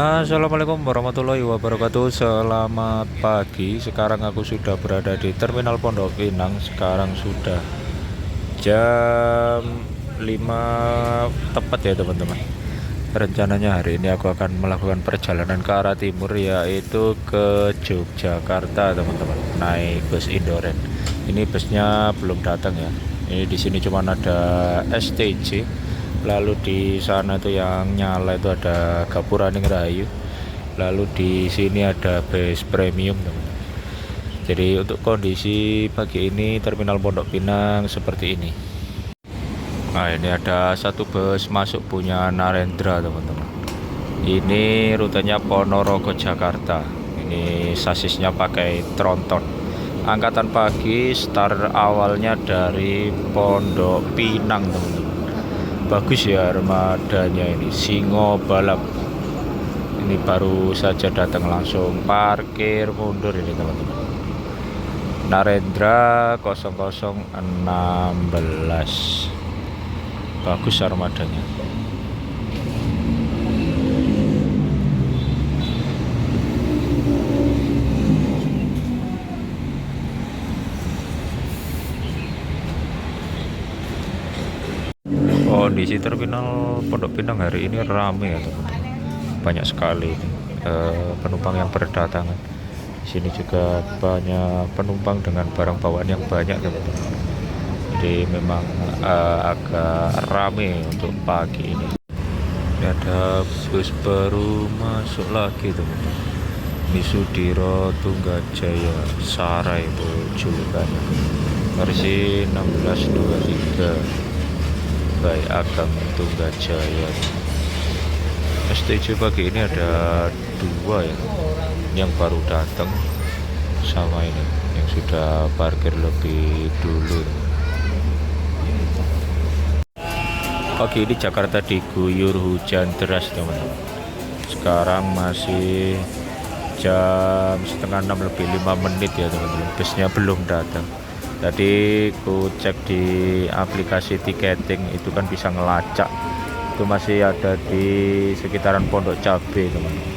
Assalamualaikum warahmatullahi wabarakatuh. Selamat pagi. Sekarang aku sudah berada di Terminal Pondok Pinang. Sekarang sudah jam 5 tepat ya teman-teman. Rencananya hari ini aku akan melakukan perjalanan ke arah timur, yaitu ke Yogyakarta teman-teman. Naik bus Indoren. Ini busnya belum datang ya. Ini di sini cuma ada STJ. Lalu di sana itu yang nyala itu ada Gapura Rayu. Lalu di sini ada bus premium teman-teman. Jadi untuk kondisi pagi ini Terminal Pondok Pinang seperti ini. Nah, ini ada satu bus masuk punya Narendra teman-teman. Ini rutenya Ponorogo Jakarta. Ini sasisnya pakai tronton. Angkatan pagi, start awalnya dari Pondok Pinang teman-teman. Bagus ya armadanya ini, Singo Balap. Ini baru saja datang, langsung parkir mundur ini teman-teman. Narendra 0016. Bagus armadanya. Kondisi terminal Pondok Pinang hari ini ramai ya teman-teman. Banyak sekali penumpang yang berdatangan. Di sini juga banyak penumpang dengan barang bawaan yang banyak teman-teman. Jadi memang agak ramai untuk pagi ini. Ini ada bus baru masuk lagi teman-teman. Ini Sudiro Tunggajaya Sarai itu julukannya. Versi 1623. Baik Agam Tunggajaya. STJ pagi ini ada dua ya. Yang baru datang sama ini yang sudah parkir lebih dulu. Pagi ini Jakarta diguyur hujan deras teman-teman. Sekarang masih jam setengah 6 lebih 5 menit ya teman-teman. Busnya belum datang. Tadi ku cek di aplikasi tiketing itu kan bisa ngelacak. Itu masih ada di sekitaran Pondok Cabe teman-teman.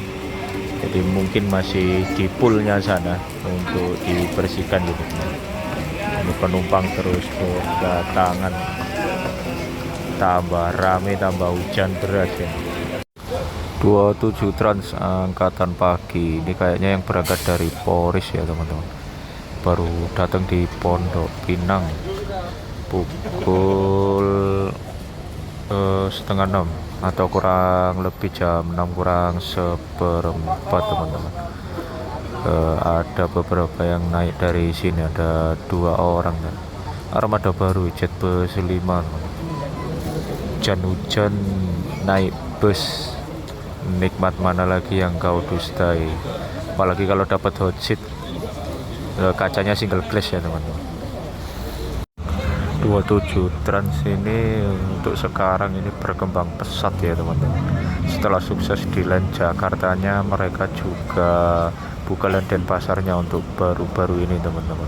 Jadi mungkin masih di poolnya sana untuk dibersihkan gitu. Ini penumpang terus berdatangan. Tambah rame, tambah hujan deras ya. 27 Trans angkatan pagi. Ini kayaknya yang berangkat dari Polres ya teman-teman. Baru datang di Pondok Pinang pukul setengah 6 atau kurang lebih jam 6 kurang seperempat teman-teman. Ada beberapa yang naik dari sini, ada 2 orang kan. Armada baru Jet Bus 5 teman. Hujan-hujan naik bus, nikmat mana lagi yang kau dustai. Apalagi kalau dapat hot seat, kacanya single glass ya teman-teman. 27 Trans ini untuk sekarang ini berkembang pesat ya teman-teman. Setelah sukses di land Jakartanya, mereka juga buka land Denpasarnya untuk baru-baru ini teman-teman.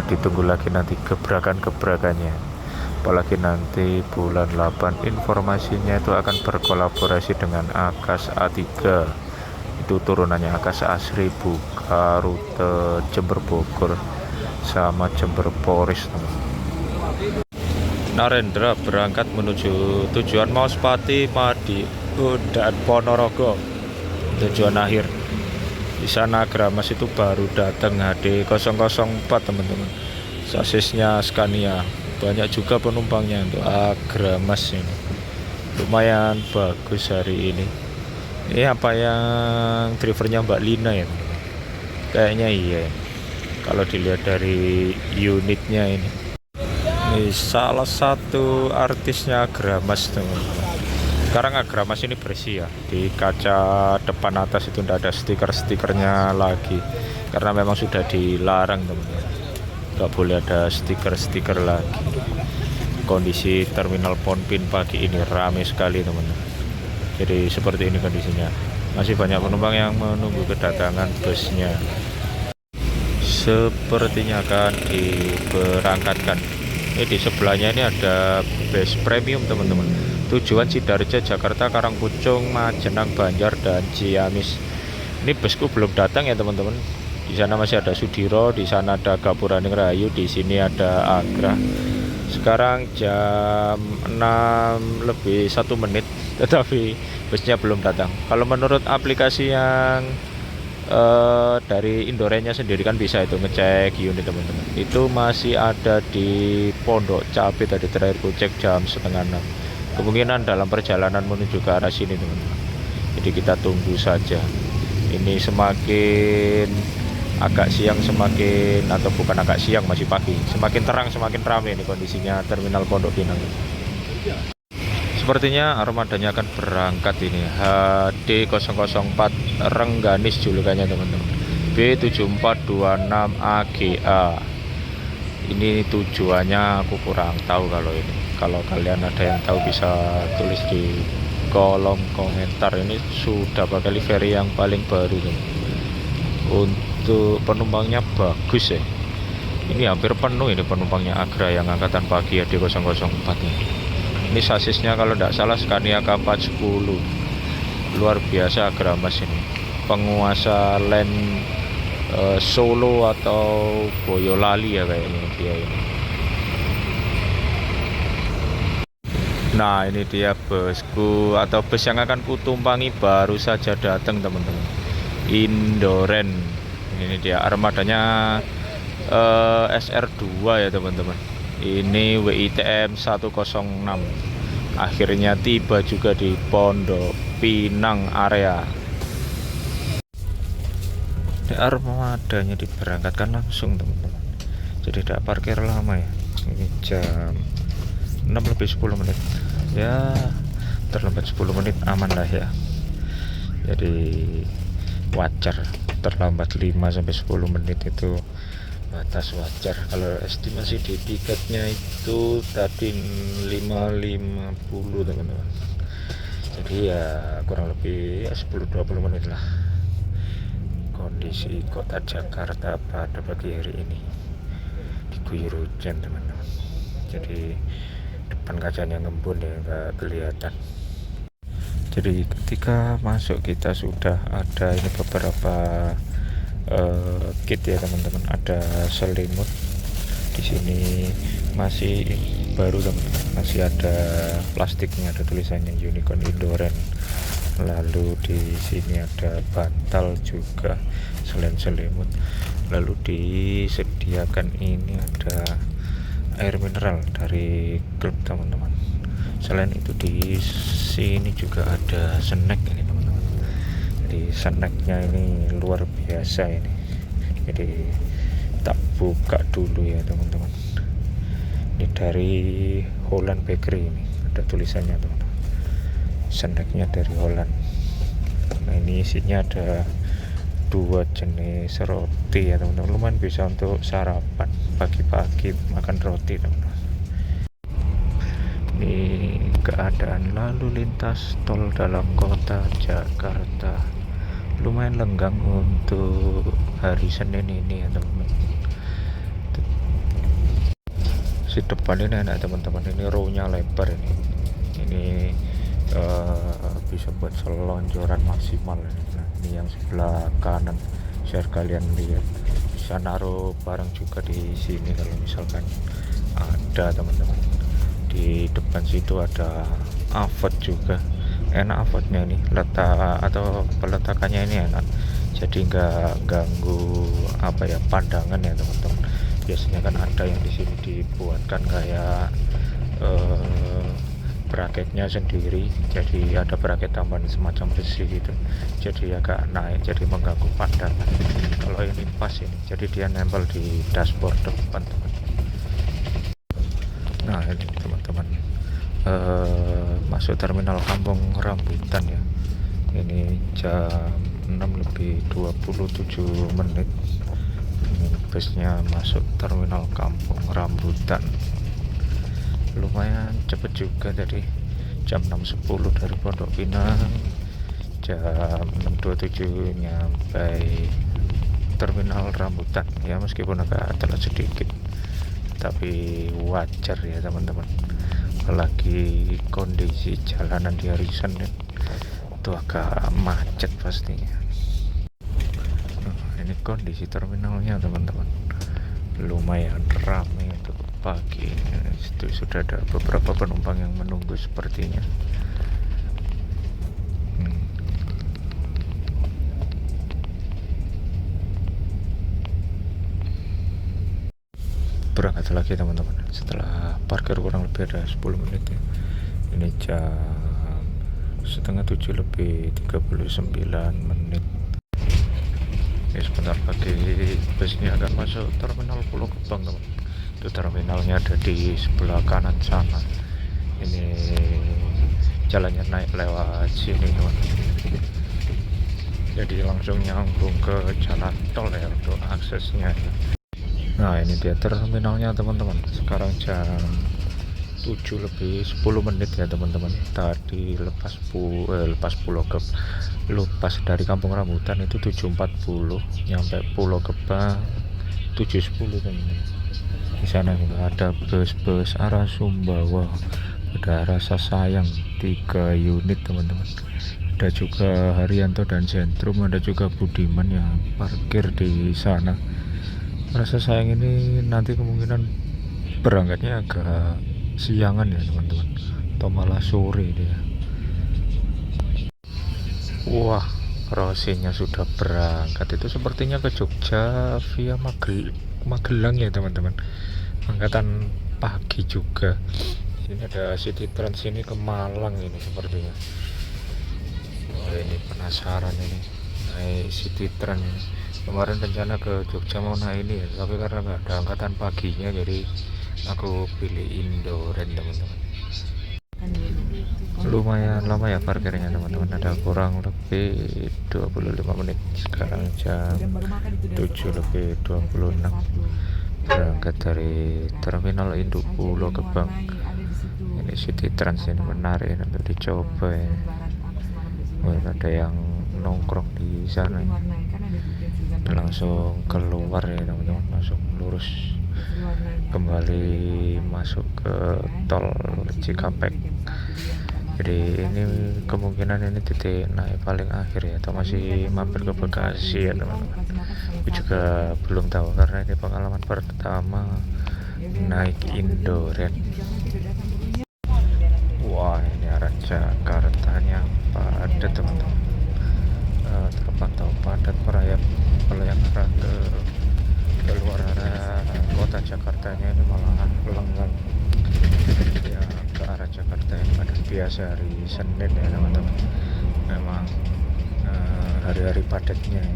Ditunggu lagi nanti gebrakan-gebrakannya. Apalagi nanti bulan 8 informasinya itu akan berkolaborasi dengan Akas A3. Itu turunannya Akas Asri, buka rute Jember Bogor sama Jember Polres teman. Narendra berangkat menuju tujuan Mauspati, Madi, dan Ponorogo. Tujuan akhir di sana Agramas itu baru datang HD004 teman-teman. Sasisnya Scania. Banyak juga penumpangnya untuk Agramas ini. Lumayan bagus hari ini. Ini apa yang drivernya Mbak Lina ya? Kayaknya iya. Kalau dilihat dari unitnya ini salah satu artisnya Agramas teman-teman. Sekarang Agramas ini bersih ya. Di kaca depan atas itu tidak ada stiker-stikernya lagi. Karena memang sudah dilarang teman-teman. Gak boleh ada stiker-stiker lagi. Kondisi terminal Ponpin pagi ini ramai sekali teman-teman. Jadi seperti ini kondisinya. Masih banyak penumpang yang menunggu kedatangan busnya. Sepertinya akan diberangkatkan. Di sebelahnya ini ada bus premium teman-teman. tujuan Sidoarjo, Jakarta, Karangpucung, Majenang, Banjar, dan Ciamis. Ini busku belum datang ya teman-teman. Di sana masih ada Sudiro, di sana ada Gapuraning Rahayu, di sini ada Agra. Sekarang jam 6 lebih 1 menit, tetapi busnya belum datang. Kalau menurut aplikasi yang dari Indorenya sendiri kan bisa itu ngecek unit teman-teman. Itu masih ada di Pondok Cabe tadi terakhir ku cek jam setengah 6. Kemungkinan dalam perjalanan menuju ke arah sini teman-teman. Jadi kita tunggu saja. Ini semakin agak siang semakin, atau bukan agak siang, masih pagi, semakin terang semakin ramai ini kondisinya terminal Pondok Pinang. Sepertinya armadanya akan berangkat ini, HD004 Rengganis julukannya teman-teman, B7426AGA. Ini tujuannya aku kurang tahu. Kalau kalian ada yang tahu bisa tulis di kolom komentar. Ini sudah pakai livery yang paling baru teman. Untuk penumpangnya bagus ya, ini hampir penuh ini penumpangnya Agra yang angkatan pagi HD004 ini. Ini sasisnya kalau tidak salah Scania K410. Luar biasa Agra Mas ini, penguasa land Solo atau Boyolali ya kayaknya dia ini. Nah ini dia busku atau bus yang akan kutumpangi baru saja datang teman-teman, Indoren. Ini dia armadanya SR2 ya teman-teman. Ini WITM 106. Akhirnya tiba juga di Pondok Pinang area. Ini armadanya diberangkatkan langsung teman-teman, jadi tidak parkir lama ya. Ini jam 6 lebih 10 menit ya, terlambat 10 menit aman lah ya. Jadi wajar terlambat 5-10 menit itu batas wajar. Kalau estimasi di tiketnya itu tadi 5.50 teman-teman, jadi ya kurang lebih ya 10-20 menit lah. Kondisi kota Jakarta pada pagi hari ini diguyur hujan teman-teman, jadi depan kacanya ngembun ya, nggak kelihatan. Jadi ketika masuk kita sudah ada ini beberapa kit ya teman-teman. Ada selimut di sini masih baru teman-teman, masih ada plastiknya, ada tulisannya Unicorn Indoren. Lalu di sini ada bantal juga selain selimut. Lalu disediakan ini ada air mineral dari klub teman-teman. Selain itu di sini juga ada snack ini teman-teman. Jadi snacknya ini luar biasa ini. Jadi tak buka dulu ya teman-teman. Ini dari Holland Bakery, ini ada tulisannya teman-teman. Snacknya dari Holland. Nah ini isinya ada 2 jenis roti ya teman-teman. Lumayan bisa untuk sarapan pagi-pagi makan roti teman-teman. Ini keadaan lalu lintas tol dalam kota Jakarta lumayan lenggang untuk hari Senin ini ya teman-teman. Si depan ini enak teman-teman, ini row-nya lebar ini bisa buat selonjoran maksimal. Nah, ini yang sebelah kanan share kalian lihat, bisa naruh barang juga di sini kalau misalkan ada teman-teman. Di depan situ ada avot juga, enak avotnya ini, letak atau peletakannya ini enak, jadi nggak ganggu pandangan ya teman-teman. Biasanya kan ada yang di sini dibuatkan kayak bracketnya sendiri, jadi ada bracket tambahan semacam besi gitu, jadi agak naik, jadi mengganggu pandangan. Kalau ini pas ini, jadi dia nempel di dashboard depan teman. Nah ini teman-teman, masuk terminal Kampung Rambutan ya. Ini jam 6 lebih 27 menit. Ini busnya masuk terminal Kampung Rambutan. Lumayan cepet juga tadi, jam 6.10 dari Pondok Pinang, jam 6.27 nyampe terminal Rambutan ya, meskipun agak telat sedikit tapi wajar ya teman-teman. apalagi kondisi jalanan di hari Senin itu agak macet pastinya. Ini kondisi terminalnya teman-teman, lumayan ramai untuk pagi. Itu sudah ada beberapa penumpang yang menunggu sepertinya. Berangkat lagi teman-teman setelah parkir kurang lebih ada 10 menit ya. Ini jam setengah 7 lebih 39 menit. Ya, sebentar lagi busnya akan masuk terminal Pulau Gebang teman. Itu terminalnya ada di sebelah kanan sana. Ini jalannya naik lewat sini teman. Jadi langsung nyambung ke jalan tol ya untuk aksesnya. Nah ini dia terminalnya teman-teman. Sekarang jam 7 lebih 10 menit ya teman-teman. Tadi lepas dari Kampung Rambutan itu 7.40, nyampe Pulau Gebang 7.10 teman-teman. Di sana juga ada bus-bus arah Sumbawa, ada Rasa Sayang 3 unit teman-teman. Ada juga Haryanto dan Sentrum, ada juga Budiman yang parkir di sana. Rasa Sayang ini nanti kemungkinan berangkatnya agak siangan ya teman-teman, atau malah sore dia. Wah, Rosinya sudah berangkat. Itu sepertinya ke Jogja via Magelang ya teman-teman, angkatan pagi juga. Ini ada City Trans ini ke Malang ini sepertinya. Ini penasaran ini naik City Trans ini. Kemarin rencana ke Jogja mau naik ini ya, tapi karena nggak ada angkatan paginya jadi aku pilih Indoren teman-teman. Lumayan lama ya parkirnya teman-teman, ada kurang lebih 25 menit. Sekarang jam 7 lebih 26, berangkat dari terminal induk Pulau Gebang. Ini City Trans ini menarik untuk dicoba ya. Ada yang nongkrong di sana ya. Langsung keluar ya teman-teman, langsung lurus kembali masuk ke tol Cikampek. Jadi ini kemungkinan ini titik naik paling akhir ya, atau masih mampir ke Bekasi ya teman-teman. Aku juga belum tahu karena ini pengalaman pertama naik Indoren. Wah ini arah Jakartanya padat teman-teman, terpantau padat merayap. Kalau yang arah ke luar area kota Jakartanya ini malah lengang ya, ke arah Jakarta yang padat biasa hari Senin ya teman-teman. Memang hari-hari padatnya ya.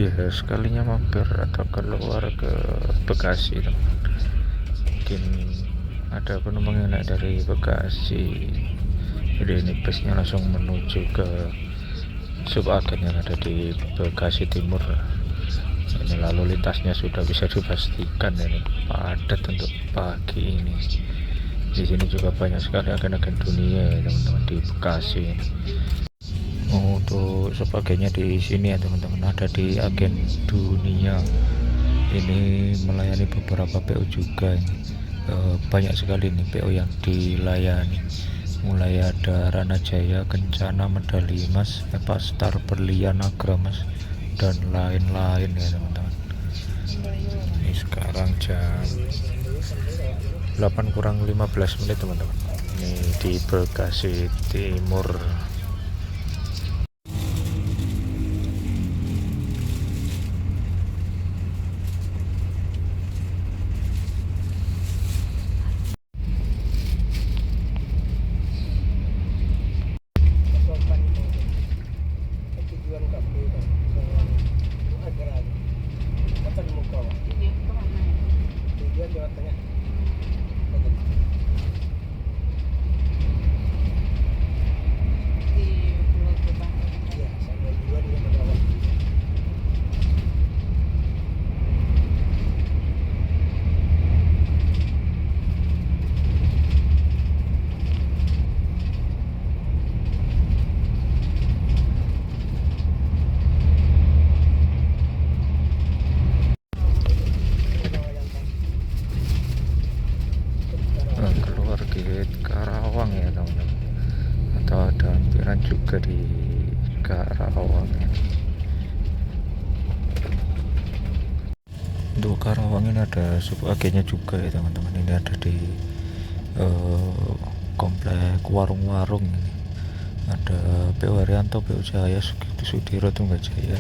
Ya sekalinya mampir atau keluar ke Bekasi teman. Mungkin ada penumpang yang naik dari Bekasi, jadi ini busnya langsung menuju ke subagen yang ada di Bekasi Timur. Ini lalu lintasnya sudah bisa dipastikan ini padat untuk pagi ini. Di sini juga banyak sekali agen-agen dunia ya teman-teman di Bekasi. Untuk sebagainya di sini ya teman-teman, ada di agen dunia ini melayani beberapa PO juga ini. Banyak sekali nih PO yang dilayani, mulai ada Rana Jaya, Kencana, Medali Emas, Epastar, Berlian, Agramas, dan lain-lain ya teman-teman. Ini sekarang jam 8 kurang 15 menit teman-teman, ini di Bekasi Timur. juga di Karawang ini. Untuk Karawang ini ada subagennya juga ya teman-teman. Ini ada di komplek warung-warung ini. Ada PU Haryanto, PU Jaya, Sudiro, Tunggajaya.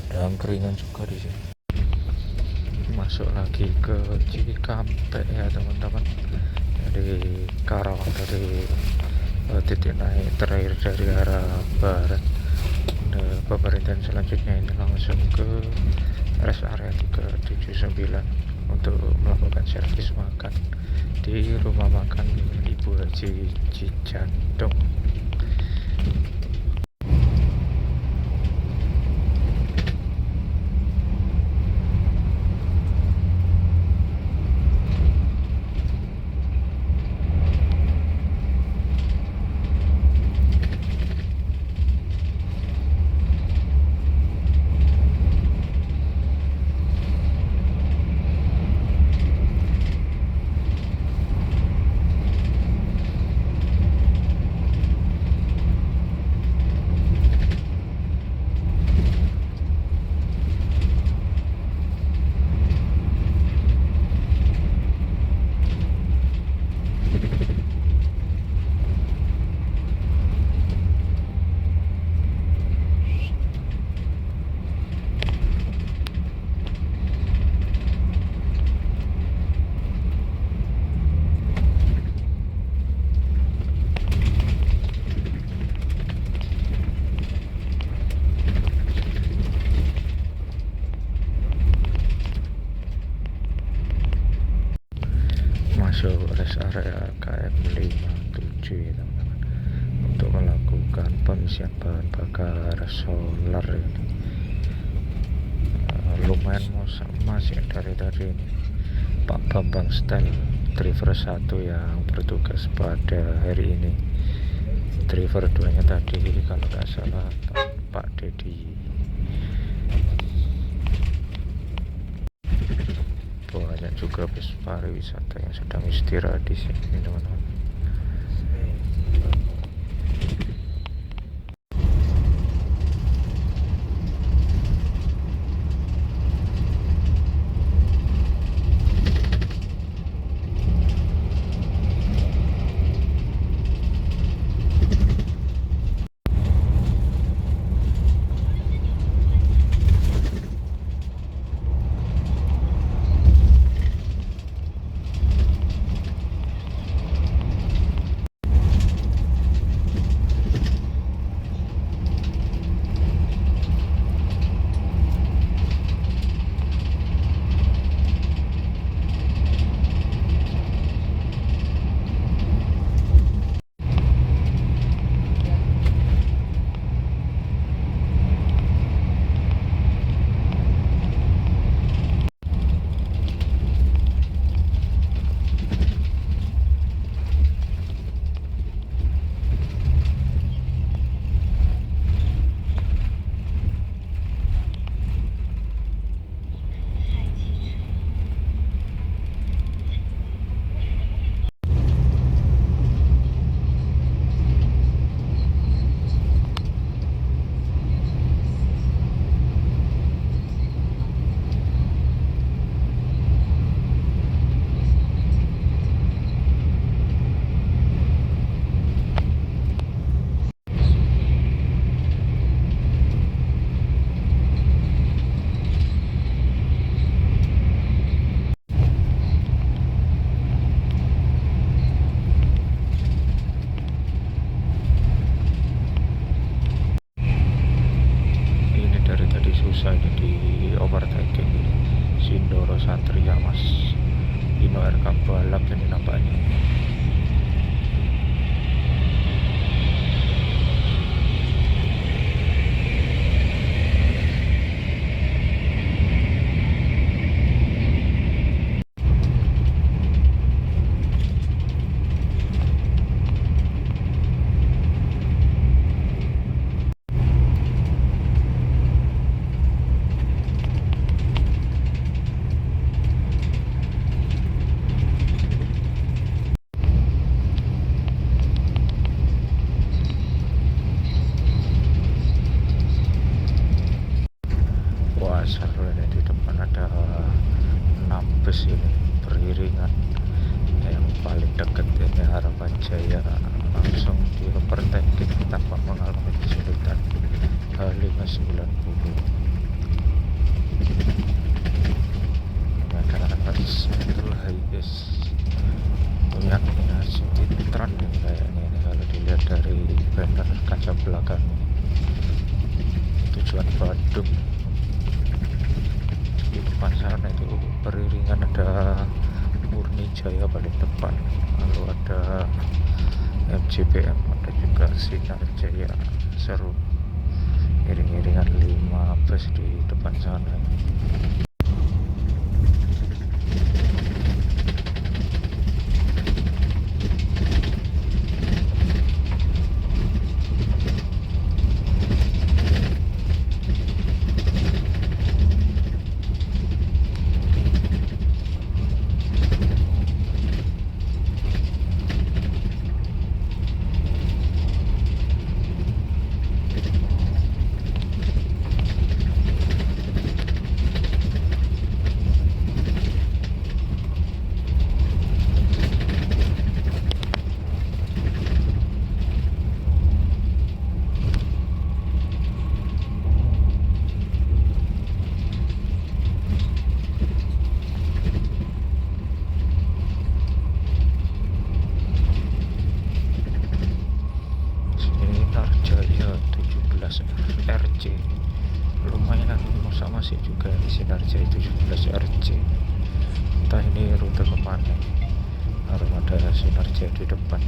Ada angkringan juga di sini. Masuk lagi ke Cikampek ya teman-teman. Dari Karawang, dari titik naik terakhir dari arah barat. Pemerintahan selanjutnya ini langsung ke rest area 379 untuk melakukan servis makan di rumah makan Ibu Haji Cijantung. Masuk rest area KM 57 ya teman-teman, untuk melakukan pengisian bahan bakar solar ini. Lumayan masih dari tadi ini Pak Bambang Stel driver 1 yang bertugas pada hari ini. Driver 2 nya tadi kalau nggak salah Pak Dedi. Banyak juga bus pariwisata yang sedang istirahat di sini teman-teman. 90. Ada Sentul Highs punya Citran yang kayaknya ini kalau dilihat dari banner kaca belakang tujuan Bandung. Di depan sana itu beriringan ada Murni Jaya paling depan, lalu ada MJPM, ada juga Sinar Jaya. Seru, iring-iringan 5 bus di depan sana. RC lumayan sama sih juga di Sinarjaya 17 RC. Entah ini rute kemana, harus ada Sinarjaya di depan.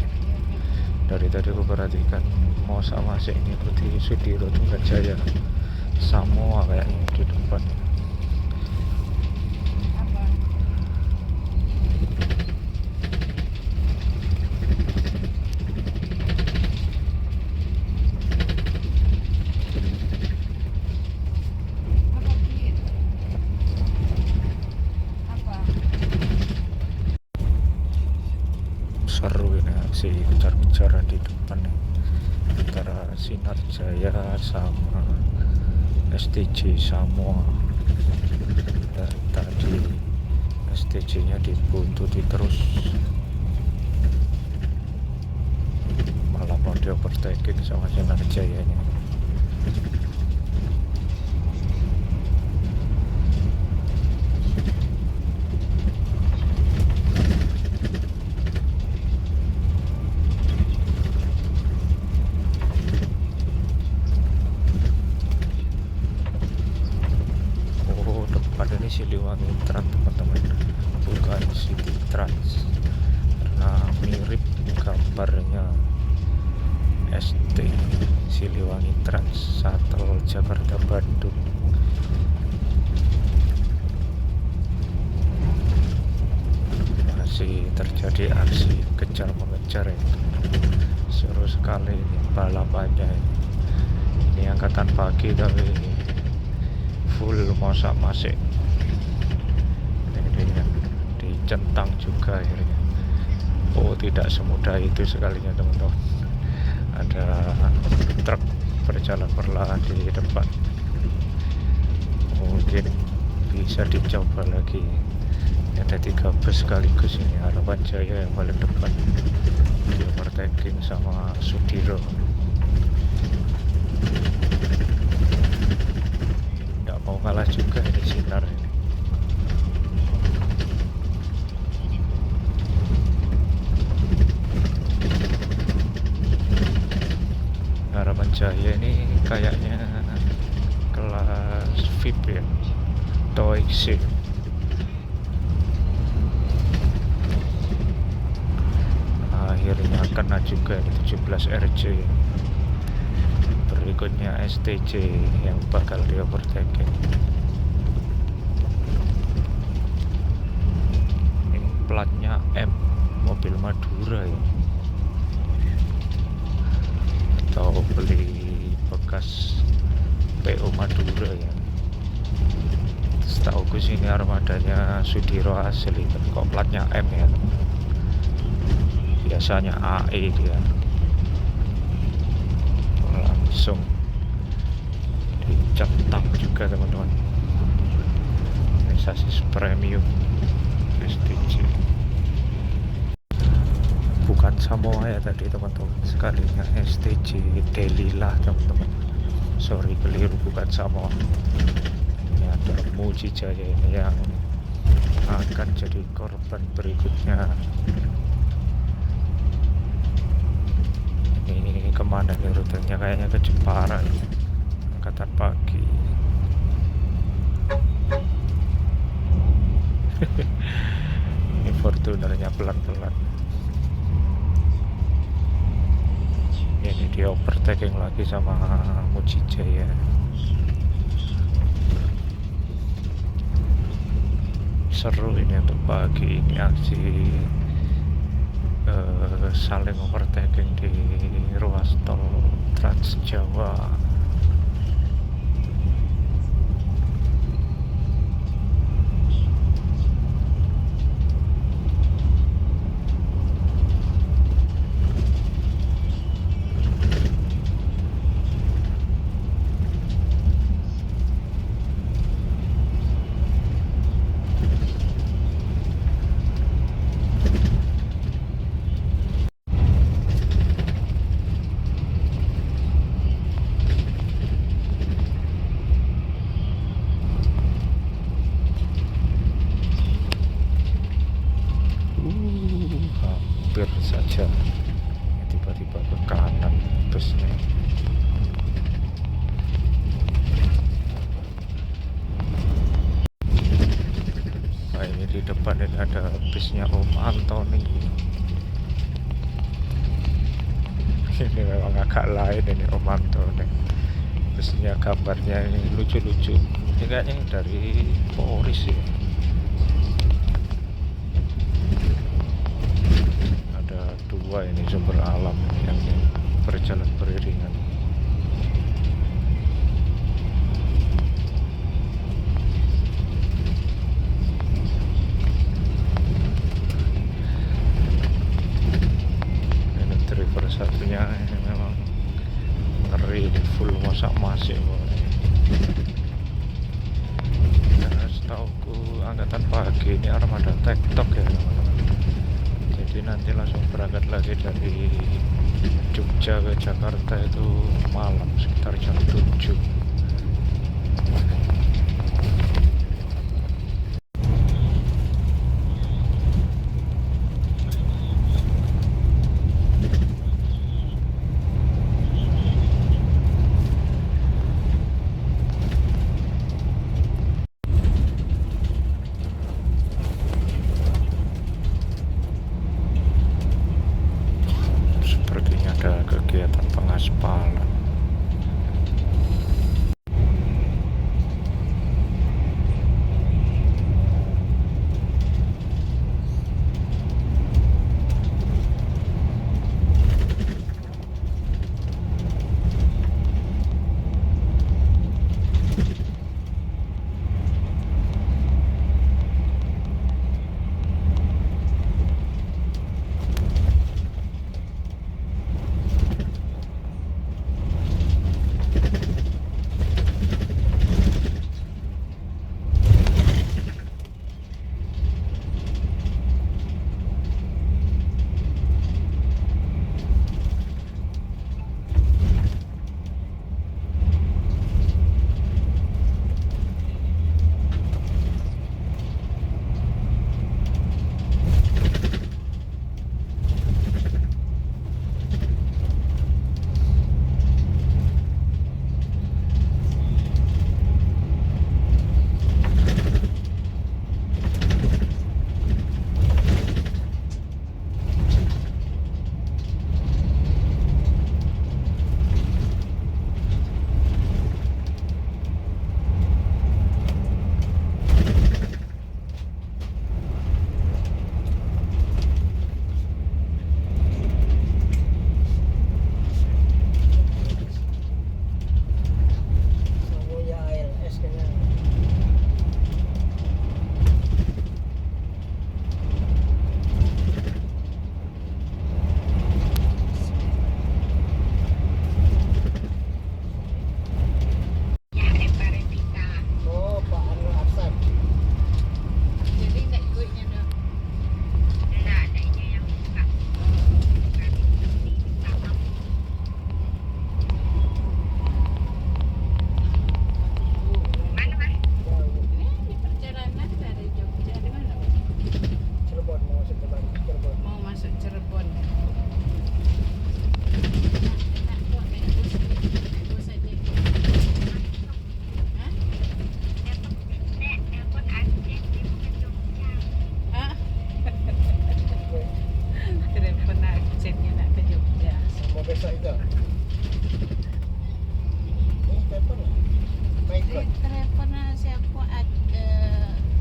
Dari tadi aku perhatikan mau sama sih ngikuti Sudiro Tunggajaya Samoa kayaknya di depan. Seru ini aksi kejar-kejaran di depan nih, antara Sinarjaya sama STJ Samoa. Dari tadi STJ nya dibuntuti terus, malah mau di overtaking sama Sinarjaya nya. Ini Siliwangi Trans teman-teman, bukan City Trans, karena mirip gambarnya ST Siliwangi Trans Shuttle Jakarta Bandung. Masih terjadi aksi kejar mengejar itu, seru sekali ini balapannya. Ini angkatan pagi tapi full masak-masak. Dicentang juga akhirnya. Oh, tidak semudah itu sekalinya teman-teman. Ada truk berjalan perlahan di depan. Mungkin bisa dicoba lagi. Ada 3 bus sekaligus ini. Harapan Jaya yang paling depan, di overtaking sama Sudiro. Tidak mau kalah juga ini Sinar ini. Harapan Jaya ini kayaknya kelas VIP ya, TOEIC sih. Akhirnya kena juga di 17 RC. Berikutnya STJ yang bakal di overtaking. Ini platnya M, mobil Madura ya, atau beli bekas PO Madura ya. Setauku sini armadanya Sudiro asli, kok platnya M ya. Biasanya AE dia. Langsung dicentang juga teman-teman. Ini sasis premium STJ, bukan Samoa ya tadi teman-teman, sekalinya STJ Delilah teman-teman. Sorry, keliru, bukan Samoa. Ini ada Muji Jaya ini yang akan jadi korban berikutnya. Ini kemana nih rutenya? Kayaknya ke Jepara ini. Angkatan pagi. Ini Fortunernya pelan-pelan. Ini dia overtaking lagi sama Muji Jaya. Seru ini untuk pagi ini aksi saling overtaking di ruas tol Trans Jawa. Hampir saja tiba-tiba ke kanan busnya. Nah, ini di depan ini ada busnya Om Antoni. Ini memang agak lain ini Om Antoni. Busnya gambarnya ini lucu-lucu. Ini kayaknya dari Polris ya. Dua ini sumber alam yang berjalan beriringan. Ini driver satunya ini memang ngeri, full masak-masik. Nah, setauku angkatan pagi ini armada TikTok ya teman-teman. Jadi nanti langsung berangkat lagi dari Jogja ke Jakarta itu malam sekitar jam 7. Kegiatan pengaspalan. Teleponnya siapa ada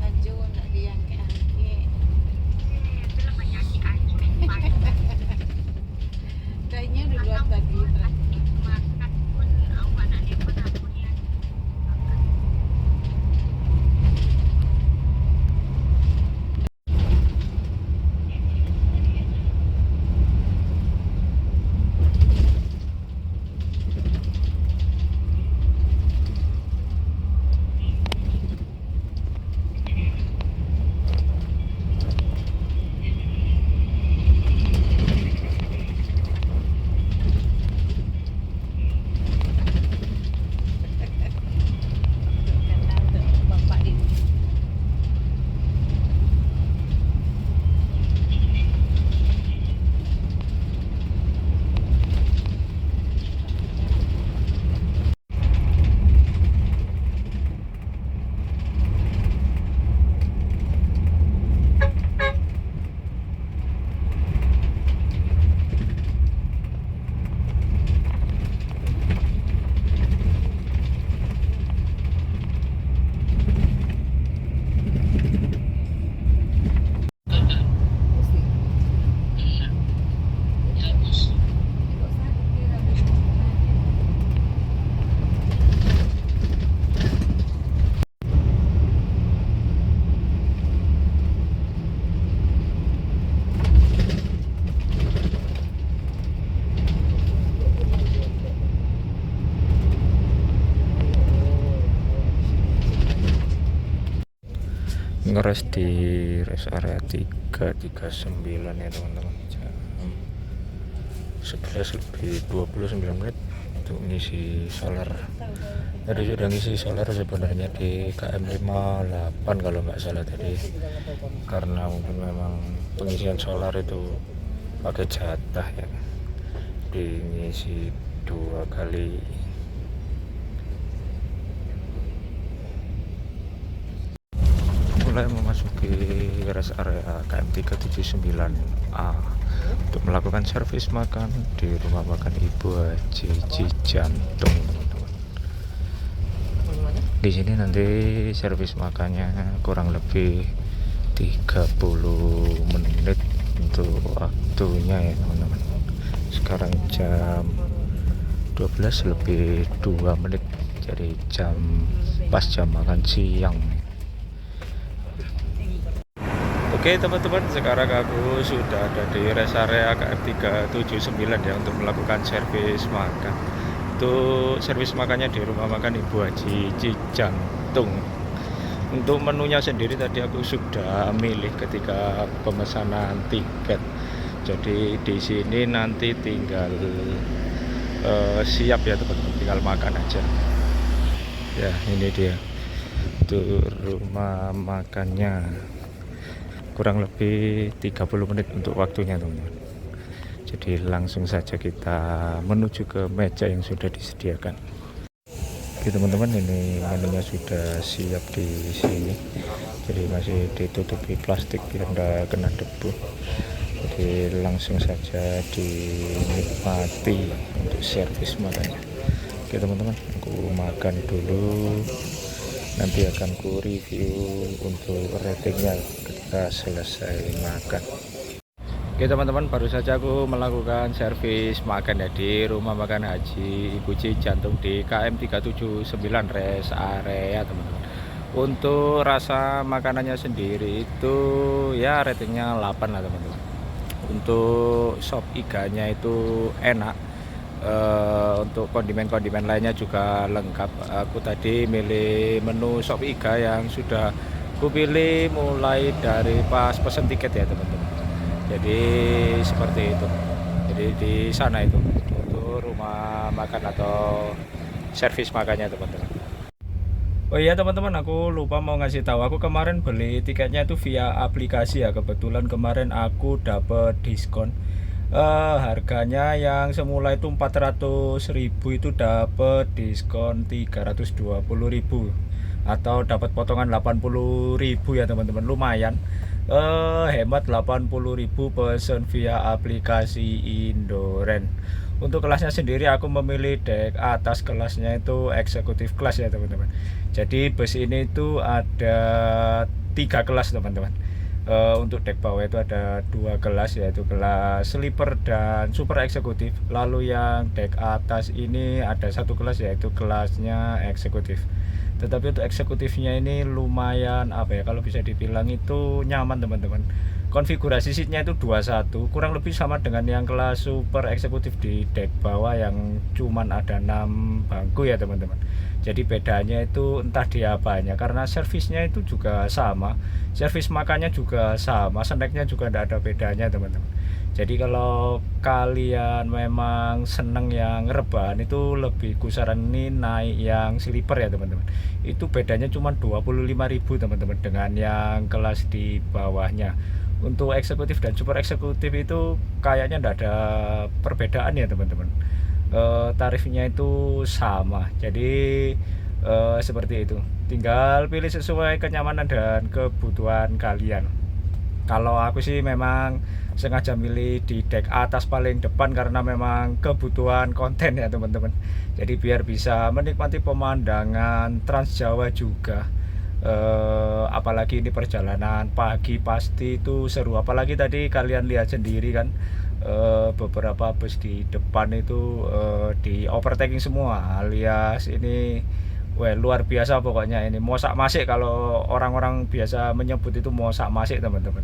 Ajo nggak diangkat. Kayaknya di luar tadi. Ngeres di rest area 339 ya teman-teman, jam 11:29 untuk ngisi solar. Tadi sudah ngisi solar sebenarnya di KM 58 kalau nggak salah tadi, karena mungkin memang pengisian solar itu pakai jatah ya, di ngisi 2 kali. Mulai memasuki rest area KM 379A untuk melakukan servis makan di rumah makan Ibu Haji Cijantung, teman-teman. Di sini nanti servis makannya kurang lebih 30 menit untuk waktunya ya teman-teman. Sekarang jam 12:02, jadi pas jam makan siang. Oke teman-teman, sekarang aku sudah ada di rest area KM 379 ya untuk melakukan servis makan. Untuk servis makannya di rumah makan Ibu Haji Cijantung. Untuk menunya sendiri tadi aku sudah milih ketika pemesanan tiket. Jadi di sini nanti tinggal siap ya teman-teman, tinggal makan aja. Ya ini dia untuk rumah makannya. Kurang lebih 30 menit untuk waktunya teman-teman. Jadi langsung saja kita menuju ke meja yang sudah disediakan. Oke teman-teman, ini menunya sudah siap di sini. Jadi masih ditutupi plastik biar tidak kena debu. Jadi langsung saja dinikmati untuk servis makannya. Oke teman-teman, aku makan dulu. Nanti akan ku review untuk ratingnya ketika selesai makan. Oke teman-teman, baru saja aku melakukan servis makan ya di rumah makan Haji Ibu Cijantung di KM 379 rest area teman-teman. Untuk rasa makanannya sendiri itu ya ratingnya 8 lah teman-teman. Untuk sop iganya itu enak. Untuk kondimen-kondimen lainnya juga lengkap. Aku tadi milih menu sop iga yang sudah aku pilih mulai dari pas pesen tiket ya teman-teman. Jadi seperti itu. Jadi di sana itu untuk rumah makan atau servis makannya teman-teman. Oh iya teman-teman, aku lupa mau ngasih tahu, aku kemarin beli tiketnya itu via aplikasi ya. Kebetulan kemarin aku dapet diskon. Harganya yang semula itu 400.000 itu dapat diskon 320.000 atau dapat potongan 80.000 ya teman-teman. Lumayan Hemat 80.000 pesen via aplikasi Indoren. Untuk kelasnya sendiri aku memilih dek atas, kelasnya itu eksekutif kelas ya teman-teman. Jadi bus ini itu ada 3 kelas teman-teman. Untuk dek bawah itu ada 2 kelas, yaitu kelas sleeper dan super eksekutif. Lalu yang dek atas ini ada 1 kelas, yaitu kelasnya eksekutif. Tetapi untuk eksekutifnya ini lumayan apa ya, kalau bisa dibilang itu nyaman teman-teman. Konfigurasi seatnya itu 21, kurang lebih sama dengan yang kelas super eksekutif di dek bawah yang cuman ada 6 bangku ya teman-teman. Jadi bedanya itu entah di apanya, karena servisnya itu juga sama, servis makannya juga sama, snacknya juga tidak ada bedanya teman-teman. Jadi kalau kalian memang seneng yang rebahan, itu lebih kusaranin naik yang sleeper ya teman-teman. Itu bedanya cuma 25.000 teman-teman dengan yang kelas di bawahnya. Untuk eksekutif dan super eksekutif itu kayaknya tidak ada perbedaan ya teman-teman. Tarifnya itu sama. Jadi seperti itu. Tinggal pilih sesuai kenyamanan dan kebutuhan kalian. Kalau aku sih memang sengaja milih di dek atas paling depan karena memang kebutuhan konten ya teman-teman. Jadi biar bisa menikmati pemandangan Trans Jawa juga. Apalagi ini perjalanan pagi pasti itu seru. Apalagi tadi kalian lihat sendiri kan, beberapa bus di depan itu di overtaking semua, alias ini wah luar biasa pokoknya, ini mosak masik kalau orang-orang biasa menyebut itu mosak masik teman-teman.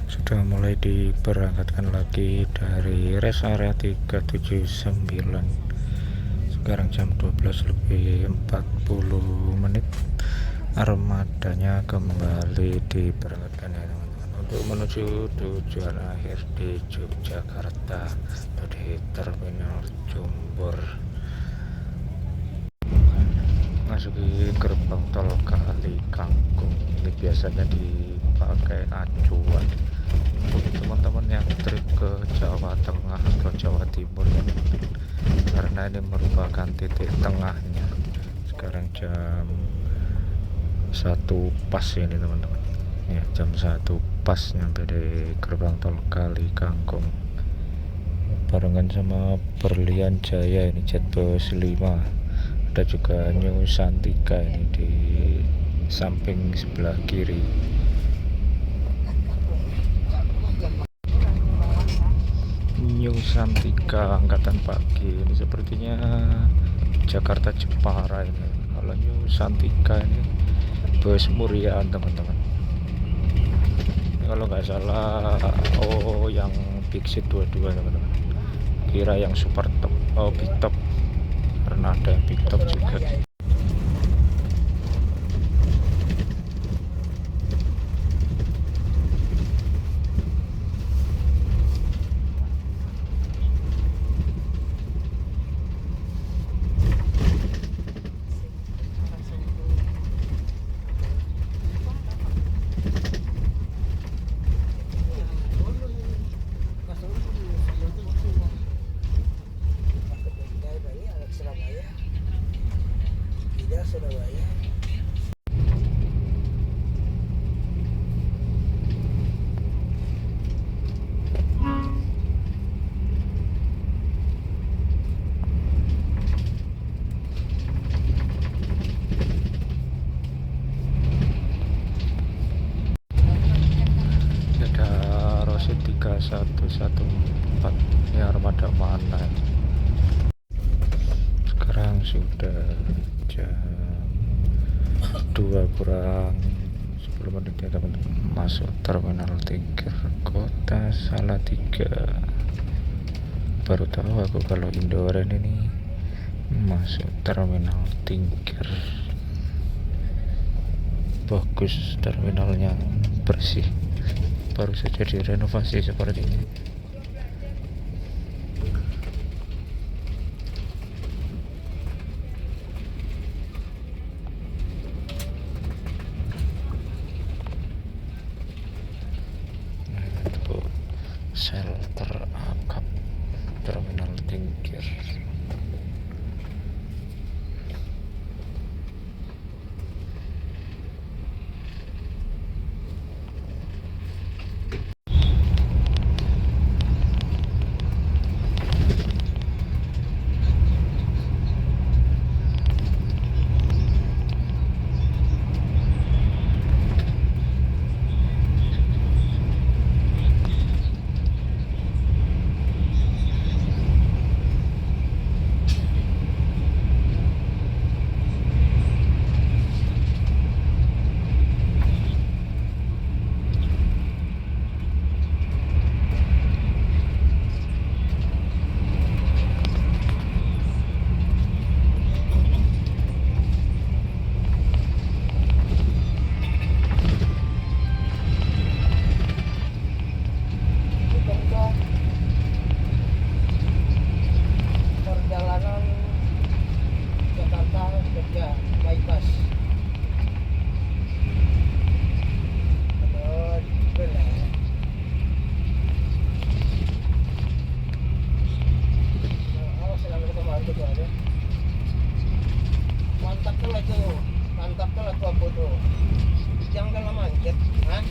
Sudah mulai diberangkatkan lagi dari rest area 379. Sekarang jam 12:40. Armadanya kembali diberangkatkan ya teman-teman, untuk menuju tujuan akhir di Yogyakarta di Terminal Jombor. Masuki gerbang tol Kali Kangkung, ini biasanya dipakai acuan untuk teman-teman yang trip ke Jawa Tengah atau Jawa Timur ya, karena ini merupakan titik tengahnya. Sekarang jam 1 pas ini teman-teman ya, jam 1 pas nyampe di gerbang tol Kali Kangkung, barengan sama Berlian Jaya, ini Jetbus 5. Ada juga New Santika ini di samping sebelah kiri. New Santika angkatan pagi ini sepertinya Jakarta Jepara ini. Kalau New Santika ini bus Muriaan teman-teman. Kalau nggak salah, oh yang Big Seat 22 teman-teman. Kira yang super top, oh big top, karena ada big top juga. Surabaya. Ada Rosid 3114, ini armada mana ini? Sekarang sudah jam 2 kurang 10 menit ya teman-teman, masuk Terminal Tingkir Kota Salatiga. Baru tahu aku kalau Indoren ini masuk Terminal Tingkir. Bagus, terminalnya bersih, baru saja direnovasi seperti ini. Shelter akap Terminal Tingkir. Kalau itu mantap kalau tuh aku tuh. Jangan kalau manjat, kan?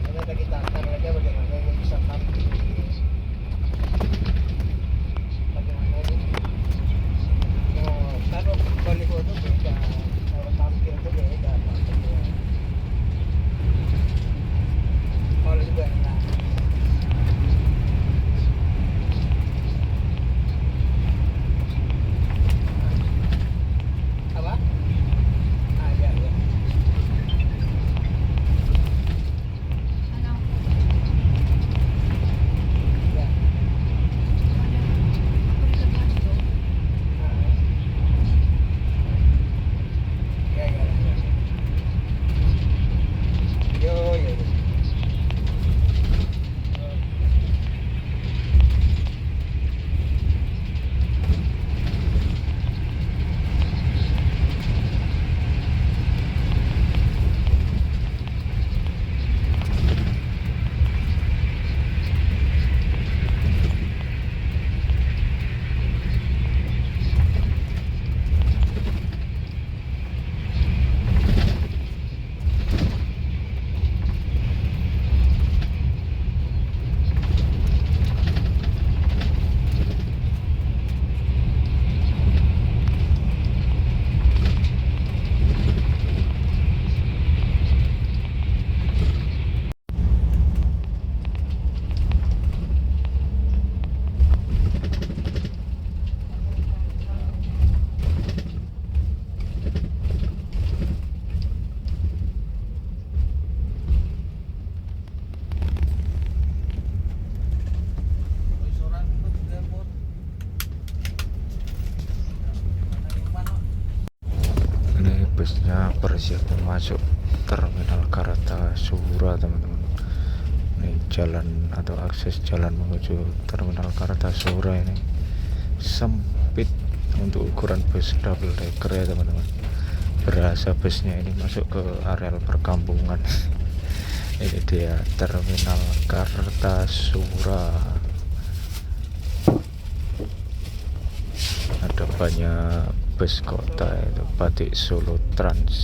Ternyata kita akan lagi bagaimana ini bisa tampil. Bagaimana ini? Oh, kalau balik itu beda. Kalau tampil itu beda. Kalau juga enggak. Apa? Ah, ya, ya. Ano? Ya. Ako rin sa dito. Ya, ya, ya. Yo, yo, yo. Ini busnya persiapan masuk terminal Kartasura, teman-teman. Ini jalan atau akses jalan menuju terminal Kartasura ini sempit untuk ukuran bus double decker ya, teman-teman. Berasa busnya ini masuk ke areal perkampungan. Ini dia terminal Kartasura. Ada banyak bus kota itu, Batik Solo Trans.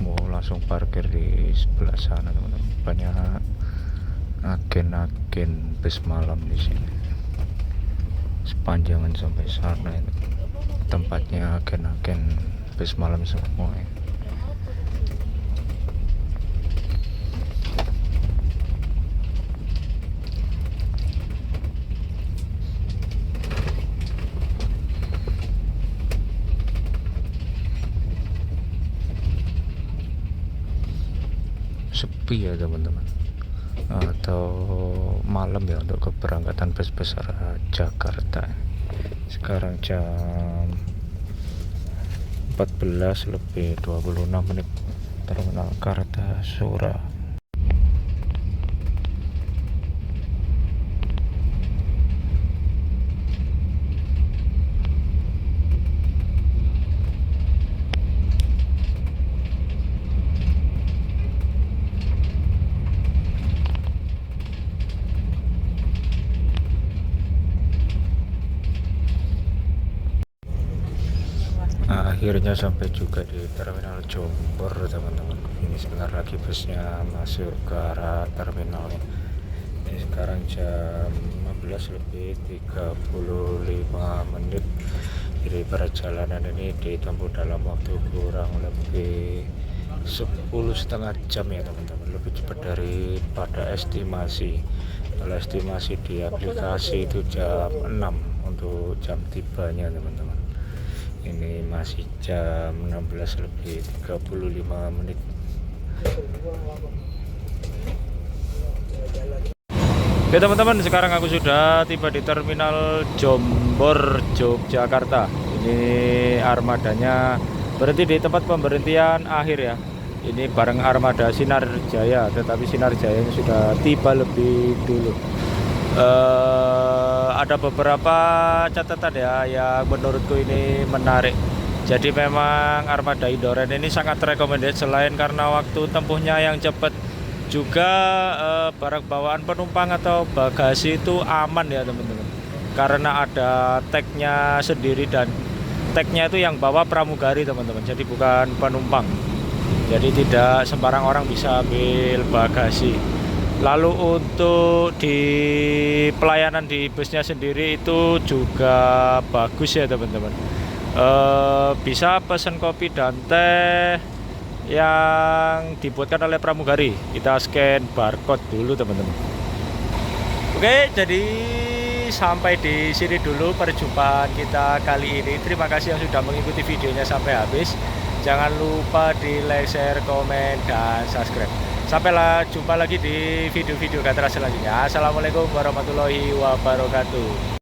Mau langsung parkir di sebelah sana, teman-teman. Banyak agen-agen bus malam di sini. Sepanjangan sampai sana itu tempatnya agen-agen bus malam semua ya. Sepi ya, teman-teman, atau malam ya untuk keberangkatan bus besar Jakarta. Sekarang jam 14:26 terminal Kartasura. Akhirnya sampai juga di terminal Jombor, teman-teman. Ini sebentar lagi busnya masuk ke arah terminal ya. Ini sekarang jam 15:35. Jadi perjalanan ini ditempuh dalam waktu kurang lebih 10,5 jam ya, teman-teman. Lebih cepat daripada estimasi. Kalau estimasi di aplikasi itu jam 6 untuk jam tibanya, teman-teman. Ini masih jam 16:35. Oke, teman-teman, sekarang aku sudah tiba di terminal Jombor, Yogyakarta. Ini armadanya berhenti di tempat pemberhentian akhir ya. Ini bareng armada Sinar Jaya, tetapi Sinar Jaya ini sudah tiba lebih dulu. Ada beberapa catatan ya yang menurutku ini menarik. Jadi memang armada Indoren ini sangat recommended, selain karena waktu tempuhnya yang cepat, Juga barang bawaan penumpang atau bagasi itu aman ya teman-teman, karena ada tagnya sendiri, dan tagnya itu yang bawa pramugari teman-teman, jadi bukan penumpang. Jadi tidak sembarang orang bisa ambil bagasi. Lalu untuk di pelayanan di busnya sendiri itu juga bagus ya teman-teman. Bisa pesan kopi dan teh yang dibuatkan oleh pramugari. Kita scan barcode dulu teman-teman. Oke, jadi sampai di sini dulu perjumpaan kita kali ini. Terima kasih yang sudah mengikuti videonya sampai habis. Jangan lupa di like, share, komen, dan subscribe. Sampai jumpa lagi di video-video Gatra selanjutnya. Assalamualaikum warahmatullahi wabarakatuh.